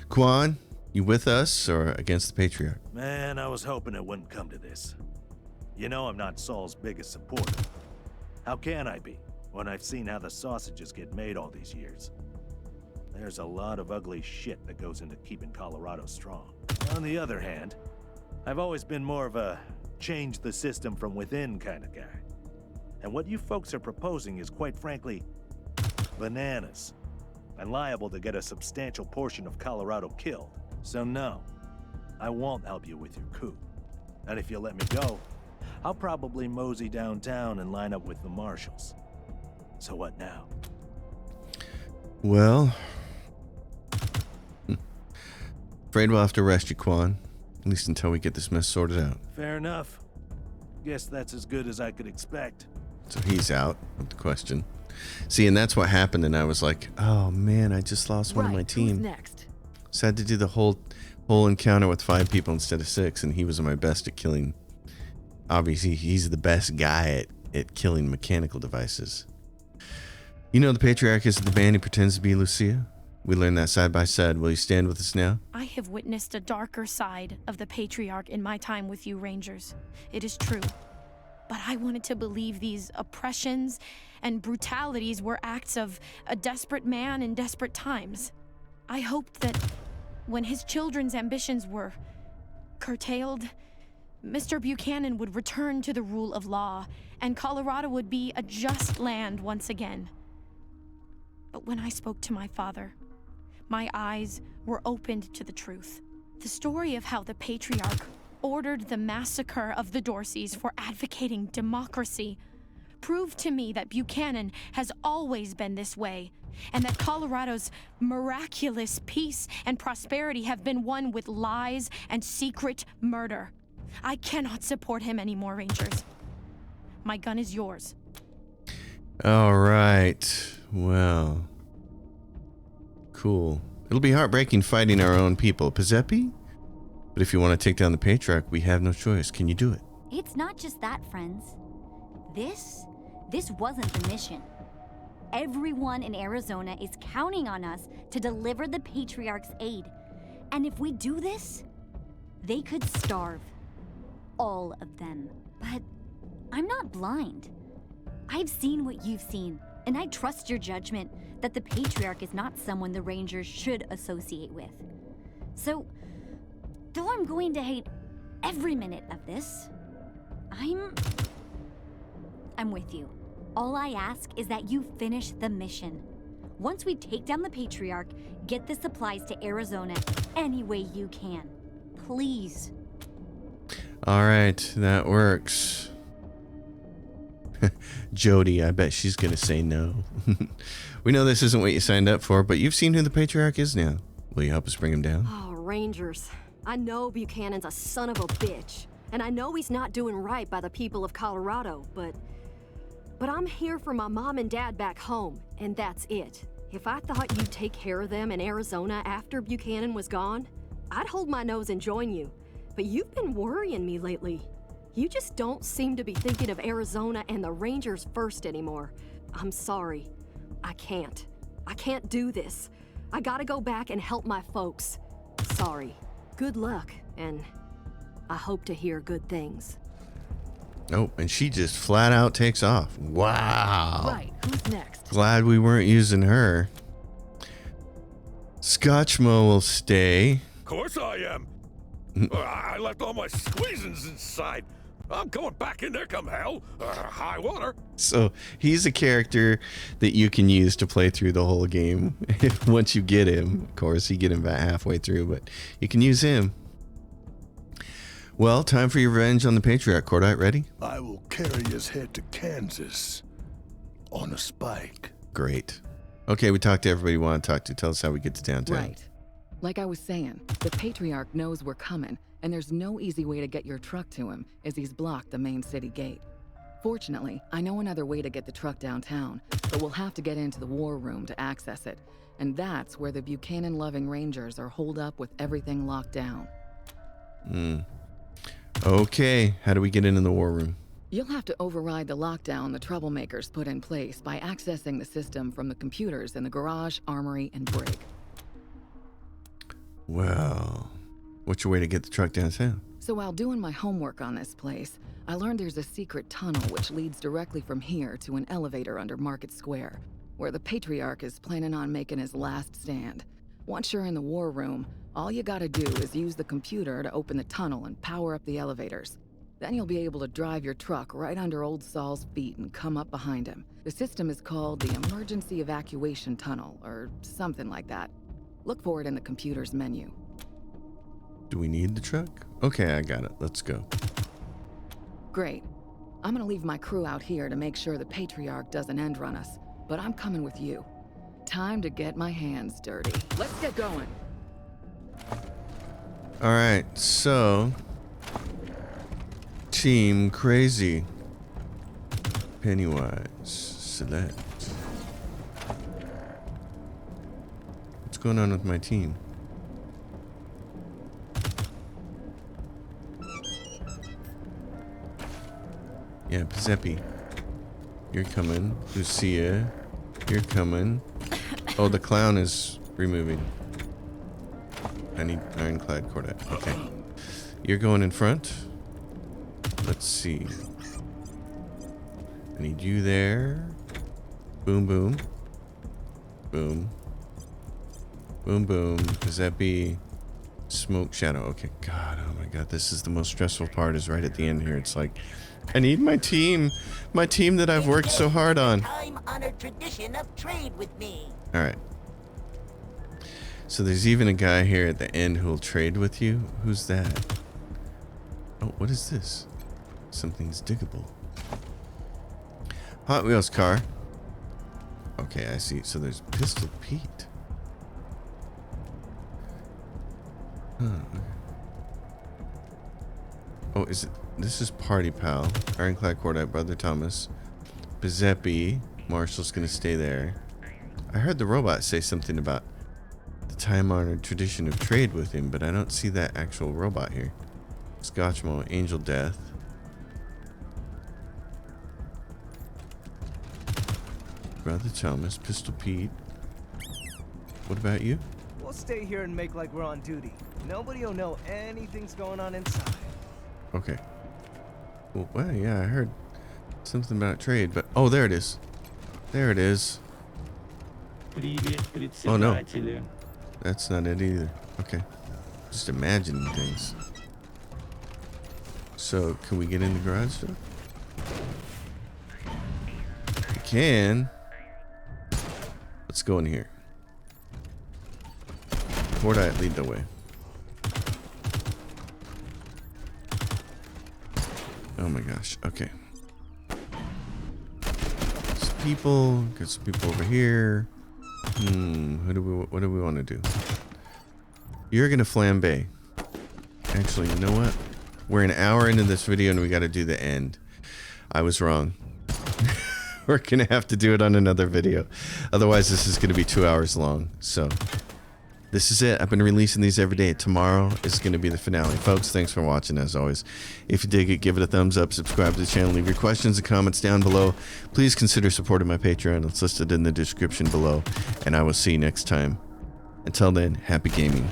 [SPEAKER 1] Quan, you with us or against the Patriarch?
[SPEAKER 15] Man, I was hoping it wouldn't come to this. You know I'm not Saul's biggest supporter. How can I be, when I've seen how the sausages get made all these years? There's a lot of ugly shit that goes into keeping Colorado strong. On the other hand, I've always been more of a change the system from within kind of guy. And what you folks are proposing is, quite frankly, bananas, and liable to get a substantial portion of Colorado killed. So no, I won't help you with your coup. And if you let me go, I'll probably mosey downtown and line up with the marshals. So what now?
[SPEAKER 1] Well, afraid we'll have to arrest you, Quan. At least until we get this mess sorted out.
[SPEAKER 15] Fair enough. Guess that's as good as I could expect.
[SPEAKER 1] So he's out with the question. See, and that's what happened, and I was like, oh man, I just lost one of my team.
[SPEAKER 14] Who's next?
[SPEAKER 1] So I had to do the whole encounter with 5 people instead of 6, and he was my best at killing. Obviously, he's the best guy at killing mechanical devices. You know the Patriarch is the man who pretends to be Lucia? We learned that side by side. Will you stand with us now?
[SPEAKER 11] I have witnessed a darker side of the Patriarch in my time with you Rangers. It is true. But I wanted to believe these oppressions and brutalities were acts of a desperate man in desperate times. I hoped that when his children's ambitions were curtailed, Mr. Buchanan would return to the rule of law, and Colorado would be a just land once again. But when I spoke to my father, my eyes were opened to the truth. The story of how the Patriarch ordered the massacre of the Dorseys for advocating democracy proved to me that Buchanan has always been this way, and that Colorado's miraculous peace and prosperity have been won with lies and secret murder. I cannot support him anymore, Rangers. My gun is yours.
[SPEAKER 1] All right. Well, cool. It'll be heartbreaking fighting our own people, Pizepi. But if you want to take down the Patriarch, we have no choice. Can you do it?
[SPEAKER 8] It's not just that, friends. This wasn't the mission. Everyone in Arizona is counting on us to deliver the Patriarch's aid. And if we do this, they could starve. All of them. But I'm not blind. I've seen what you've seen, and I trust your judgment that the Patriarch is not someone the Rangers should associate with. So, though I'm going to hate every minute of this, I'm with you. All I ask is that you finish the mission. Once we take down the Patriarch, get the supplies to Arizona any way you can. Please.
[SPEAKER 1] All right, that works. Jody, I bet she's gonna say no. We know this isn't what you signed up for, but you've seen who the Patriarch is now. Will you help us bring him down?
[SPEAKER 16] Oh, Rangers. I know Buchanan's a son of a bitch, and I know he's not doing right by the people of Colorado, but I'm here for my mom and dad back home, and that's it. If I thought you'd take care of them in Arizona after Buchanan was gone, I'd hold my nose and join you. But you've been worrying me lately. You just don't seem to be thinking of Arizona and the Rangers first anymore. I'm sorry. I can't do this. I gotta go back and help my folks. Sorry. Good luck, and I hope to hear good things.
[SPEAKER 1] Oh, and she just flat out takes off. Wow.
[SPEAKER 14] Right, who's next?
[SPEAKER 1] Glad we weren't using her. Scotchmo will stay.
[SPEAKER 5] Of course I am. I left all my squeezins inside. I'm going back in there come hell, high water.
[SPEAKER 1] So he's a character that you can use to play through the whole game. Once you get him, of course, you get him about halfway through, but you can use him. Well, time for your revenge on the Patriarch. Cordite, ready?
[SPEAKER 2] I will carry his head to Kansas on a spike.
[SPEAKER 1] Great. Okay, we talked to everybody we want to talk to. Tell us how we get to downtown.
[SPEAKER 14] Right. Like I was saying, the Patriarch knows we're coming, and there's no easy way to get your truck to him, as he's blocked the main city gate. Fortunately, I know another way to get the truck downtown, but we'll have to get into the war room to access it, and that's where the Buchanan-loving Rangers are holed up with everything locked down.
[SPEAKER 1] Okay, how do we get into the war room?
[SPEAKER 14] You'll have to override the lockdown the troublemakers put in place by accessing the system from the computers in the garage, armory, and brig.
[SPEAKER 1] Well, what's your way to get the truck downtown?
[SPEAKER 14] So while doing my homework on this place, I learned there's a secret tunnel which leads directly from here to an elevator under Market Square, where the Patriarch is planning on making his last stand. Once you're in the war room, all you gotta do is use the computer to open the tunnel and power up the elevators. Then you'll be able to drive your truck right under Old Saul's feet and come up behind him. The system is called the Emergency Evacuation Tunnel, or something like that. Look for it in the computer's menu.
[SPEAKER 1] Do we need the truck? Okay, I got it. Let's go.
[SPEAKER 14] Great. I'm gonna leave my crew out here to make sure the Patriarch doesn't end run us, but I'm coming with you. Time to get my hands dirty. Let's get going.
[SPEAKER 1] All right, so Team Crazy, Pennywise, select. What's going on with my team? Yeah, Pizepi, you're coming. Lucia, you're coming. Oh, the clown is removing. I need ironclad cordite. Okay. You're going in front. Let's see. I need you there. Boom, boom. Boom. Boom, boom. Pizepi. Smoke shadow. Okay. God, oh my God. This is the most stressful part, is right at the end here. It's like, I need my team. My team that I've worked so hard on.
[SPEAKER 17] Time-honored tradition of trade with me.
[SPEAKER 1] All right. So there's even a guy here at the end who'll trade with you. Who's that? Oh, what is this? Something's diggable. Hot Wheels car. Okay, I see. So there's Pistol Pete. Huh. Oh, is it? This is Party Pal. Ironclad Cordite, Brother Thomas. Pizepi. Marshall's gonna stay there. I heard the robot say something about the time-honored tradition of trade with him, but I don't see that actual robot here. Scotchmo, Angel Death. Brother Thomas, Pistol Pete. What about you?
[SPEAKER 7] We'll stay here and make like we're on duty. Nobody will know anything's going on inside.
[SPEAKER 1] Okay. Well, yeah, I heard something about trade, but... Oh, there it is. There it is. Oh, no. That's not it either. Okay. Just imagining things. So, can we get in the garage door? We can. Let's go in here. Cordite, lead the way. Oh my gosh. Okay. Some people. Got some people over here. What do we want to do? You're gonna flambe. Actually, you know what? We're an hour into this video and we got to do the end. I was wrong. We're gonna have to do it on another video. Otherwise, this is gonna be 2 hours long. So, this is it. I've been releasing these every day. Tomorrow is gonna be the finale. Folks, thanks for watching as always. If you dig it, give it a thumbs up, subscribe to the channel, leave your questions and comments down below. Please consider supporting my Patreon. It's listed in the description below. And I will see you next time. Until then, happy gaming.